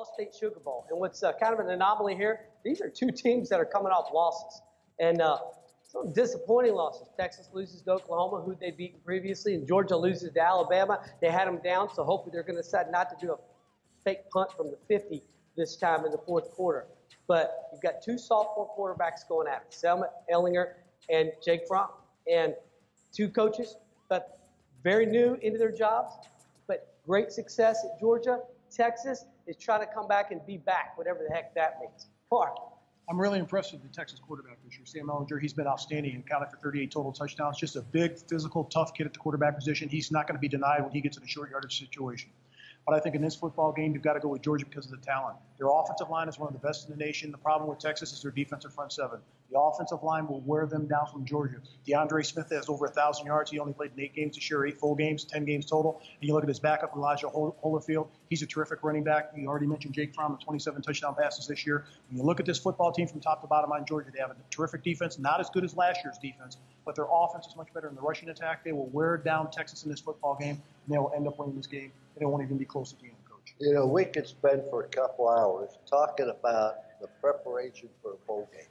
All-State Sugar Bowl. And what's kind of an anomaly here, these are two teams that are coming off losses. And some disappointing losses. Texas loses to Oklahoma, who they've beaten previously, and Georgia loses to Alabama. They had them down, so hopefully they're going to decide not to do a fake punt from the 50 this time in the fourth quarter. But you've got two sophomore quarterbacks going at it, Selma Ellinger and Jake Fromm. And two coaches, but very new into their jobs, but great success at Georgia. Texas is trying to come back and be back, whatever the heck that means. Mark. I'm really impressed with the Texas quarterback this year. Sam Ellinger, he's been outstanding and counted for 38 total touchdowns. Just a big, physical, tough kid at the quarterback position. He's not going to be denied when he gets in a short yardage situation. But I think in this football game, you've got to go with Georgia because of the talent. Their offensive line is one of the best in the nation. The problem with Texas is their defensive front seven. The offensive line will wear them down from Georgia. DeAndre Smith has over 1,000 yards. He only played in 8 games this year, 8 full games, 10 games total. And you look at his backup, Elijah Holyfield. He's a terrific running back. You already mentioned Jake Fromm, 27 touchdown passes this year. When you look at this football team from top to bottom on Georgia, they have a terrific defense, not as good as last year's defense, but their offense is much better in the rushing attack. They will wear down Texas in this football game, and they will end up winning this game, and it won't even be close at the end. You know, we could spend for a couple hours talking about the preparation for a bowl game.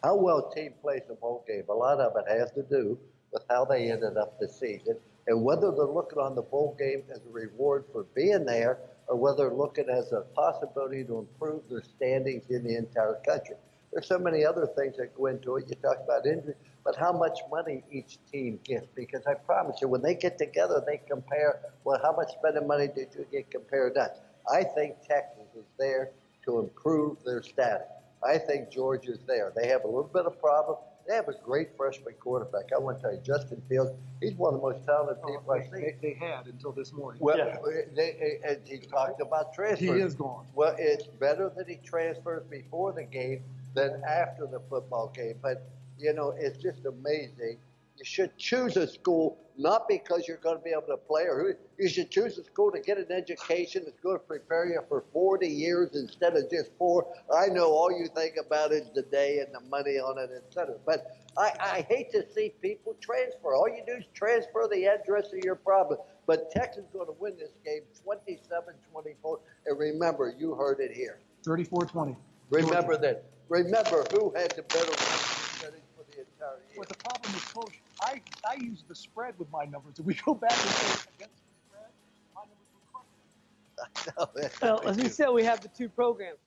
How well a team plays a bowl game, a lot of it has to do with how they ended up the season and whether they're looking on the bowl game as a reward for being there or whether they're looking as a possibility to improve their standings in the entire country. There's so many other things that go into it. You talk about injury, but how much money each team gets. Because I promise you, when they get together, they compare, well, how much spending money did you get compared to us? I think Texas is there to improve their status. I think Georgia's there. They have a little bit of problem. They have a great freshman quarterback. I want to tell you, Justin Fields, he's one of the most talented people I've seen. They had until this morning. Well, and he talked about transfers. He is gone. Well, it's better that he transfers before the game than after the football game. But, you know, it's just amazing. You should choose a school not because you're going to be able to play, or you should choose a school to get an education that's going to prepare you for 40 years instead of just 4. I know all you think about is the day and the money on it, et cetera. But I hate to see people transfer. All you do is transfer the address of your problem. But Texas is going to win this game 27-24. And remember, you heard it here. 34-20. Remember that. Remember who had the better percentage for the entire year. Well, the problem is, Coach, I use the spread with my numbers. If we go back and say against the spread, my numbers were correct. Well, as we said, we have the two programs.